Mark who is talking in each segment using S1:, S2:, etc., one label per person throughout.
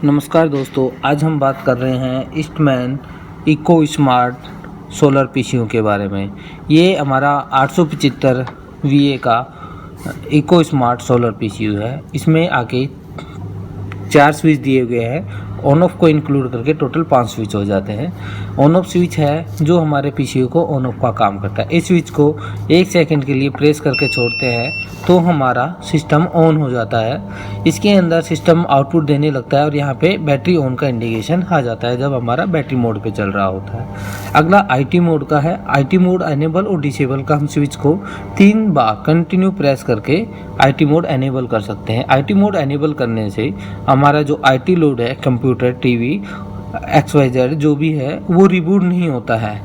S1: नमस्कार दोस्तों, आज हम बात कर रहे हैं Eastman eco smart solar PCU के बारे में। ये हमारा 875 VA का इको स्मार्ट सोलर पीसीयू है। इसमें आगे 4 स्विच दिए गए हैं। ऑन ऑफ को इंक्लूड करके टोटल 5 स्विच हो जाते हैं। ऑन ऑफ स्विच है जो हमारे पीसीयू को ऑन ऑफ का काम करता है। इस स्विच को 1 सेकंड के लिए प्रेस करके छोड़ते हैं तो हमारा सिस्टम ऑन हो जाता है। इसके अंदर सिस्टम आउटपुट देने लगता है और यहाँ पे बैटरी ऑन का इंडिकेशन आ जाता है जब हमारा बैटरी मोड पे चल रहा होता है। अगला IT मोड का है। IT मोड एनेबल और डिसेबल का हम स्विच को 3 बार कंटिन्यू प्रेस करके IT मोड एनेबल कर सकते हैं। IT मोड एनेबल करने से हमारा जो IT लोड है, कंप्यूटर, टीवी, XYZ जो भी है वो रिबूट नहीं होता है।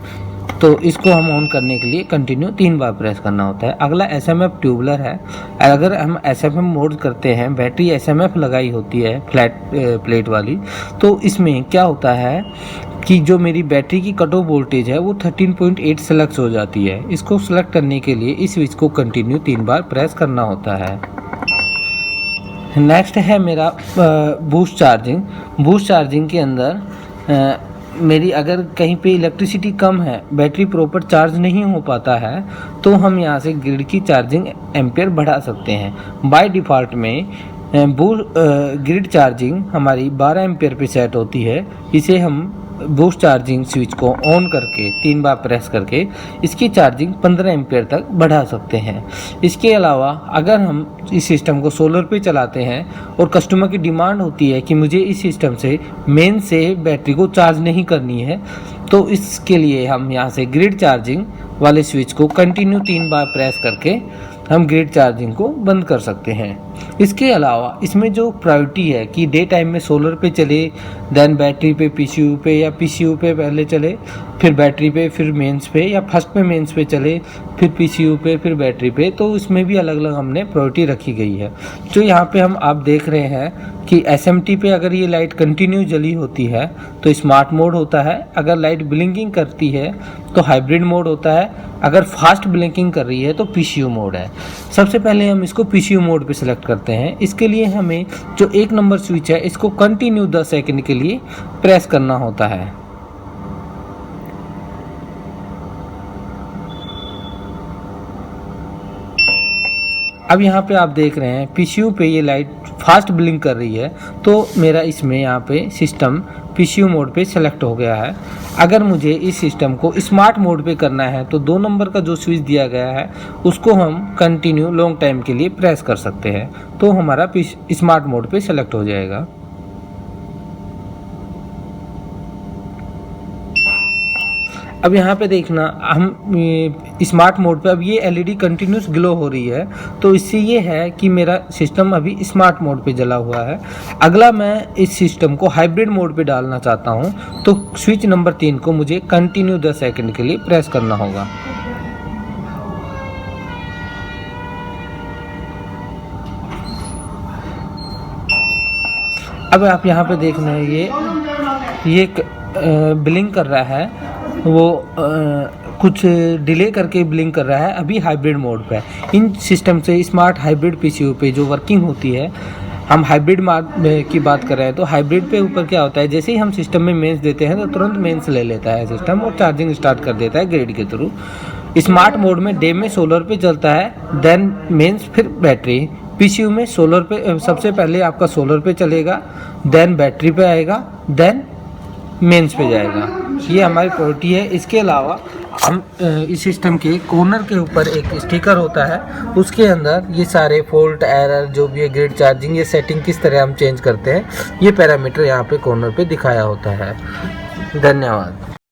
S1: तो इसको हम ऑन करने के लिए कंटिन्यू 3 बार प्रेस करना होता है। अगला SMF ट्यूबलर है। अगर हम SMF मोड करते हैं, बैटरी SMF लगाई होती है फ्लैट प्लेट वाली, तो इसमें क्या होता है कि जो मेरी बैटरी की कट ऑफ वोल्टेज है वो 13.8 सेलेक्ट हो जाती है। इसको सेलेक्ट करने के लिए इस स्विच को कंटिन्यू 3 बार प्रेस करना होता है। नेक्स्ट है मेरा बूस्ट चार्जिंग। बूस्ट चार्जिंग के अंदर मेरी अगर कहीं पे इलेक्ट्रिसिटी कम है, बैटरी प्रॉपर चार्ज नहीं हो पाता है, तो हम यहाँ से ग्रिड की चार्जिंग एम्पियर बढ़ा सकते हैं। बाय डिफ़ॉल्ट में ग्रिड चार्जिंग हमारी 12 एम्पियर पे सेट होती है। इसे हम बूस्ट चार्जिंग स्विच को ऑन करके 3 बार प्रेस करके इसकी चार्जिंग 15 एम्पियर तक बढ़ा सकते हैं। इसके अलावा अगर हम इस सिस्टम को सोलर पे चलाते हैं और कस्टमर की डिमांड होती है कि मुझे इस सिस्टम से मेन से बैटरी को चार्ज नहीं करनी है, तो इसके लिए हम यहाँ से ग्रिड चार्जिंग वाले स्विच को कंटिन्यू 3 बार प्रेस करके हम ग्रिड चार्जिंग को बंद कर सकते हैं। इसके अलावा इसमें जो प्रायोरिटी है कि डे टाइम में सोलर पे चले, देन बैटरी पे पीसीयू पे, या पीसीयू पे पहले चले फिर बैटरी पे, फिर मेंस पे, या फर्स्ट में मेंस पे चले फिर पीसीयू पे, फिर बैटरी पे, तो इसमें भी अलग अलग हमने प्रायोरिटी रखी गई है। जो यहाँ पे हम आप देख रहे हैं कि SMT पे अगर ये लाइट कंटिन्यू जली होती है तो स्मार्ट मोड होता है। अगर लाइट ब्लिंकिंग करती है तो हाइब्रिड मोड होता है। अगर फास्ट ब्लिंकिंग कर रही है तो पीसीयू मोड है। सबसे पहले हम इसको पीसीयू मोड पे सिलेक्ट करते हैं। इसके लिए हमें जो 1 नंबर स्विच है इसको कंटिन्यू 10 सेकंड के लिए प्रेस करना होता है। अब यहाँ पे आप देख रहे हैं पीसीयू पे ये लाइट फास्ट ब्लिंक कर रही है, तो मेरा इसमें यहाँ पे सिस्टम पीसीयू मोड पे सेलेक्ट हो गया है। अगर मुझे इस सिस्टम को स्मार्ट मोड पे करना है तो 2 नंबर का जो स्विच दिया गया है उसको हम कंटिन्यू लॉन्ग टाइम के लिए प्रेस कर सकते हैं, तो हमारा स्मार्ट मोड पे सेलेक्ट हो जाएगा। अब यहाँ पे देखना, हम स्मार्ट मोड पे अब ये LED कंटिन्यूस ग्लो हो रही है, तो इससे ये है कि मेरा सिस्टम अभी स्मार्ट मोड पे जला हुआ है। अगला मैं इस सिस्टम को हाइब्रिड मोड पे डालना चाहता हूँ, तो स्विच नंबर 3 को मुझे कंटिन्यू 10 सेकंड के लिए प्रेस करना होगा। अब आप यहाँ पे देख रहे हैं ये ब्लिंक कर रहा है, वो कुछ डिले करके ब्लिंक कर रहा है। अभी हाइब्रिड मोड पे है। इन सिस्टम से स्मार्ट हाइब्रिड पीसीयू पे जो वर्किंग होती है, हम हाइब्रिड की बात कर रहे हैं, तो हाइब्रिड पे ऊपर क्या होता है, जैसे ही हम सिस्टम में मेंस देते हैं तो तुरंत मेंस ले लेता है सिस्टम और चार्जिंग स्टार्ट कर देता है ग्रिड के थ्रू। स्मार्ट मोड में डे में सोलर पे चलता है, देन मेंस, फिर बैटरी। पीसीयू में सोलर पे सबसे पहले आपका सोलर पे चलेगा, देन बैटरी पे आएगा, देन मेंस पे जाएगा। ये हमारी प्रायोरिटी है। इसके अलावा हम इस सिस्टम के कॉर्नर के ऊपर एक स्टिकर होता है, उसके अंदर ये सारे फॉल्ट, एरर, जो भी है, ग्रिड चार्जिंग, ये सेटिंग किस तरह हम चेंज करते हैं, ये पैरामीटर यहाँ पे कॉर्नर पे दिखाया होता है। धन्यवाद।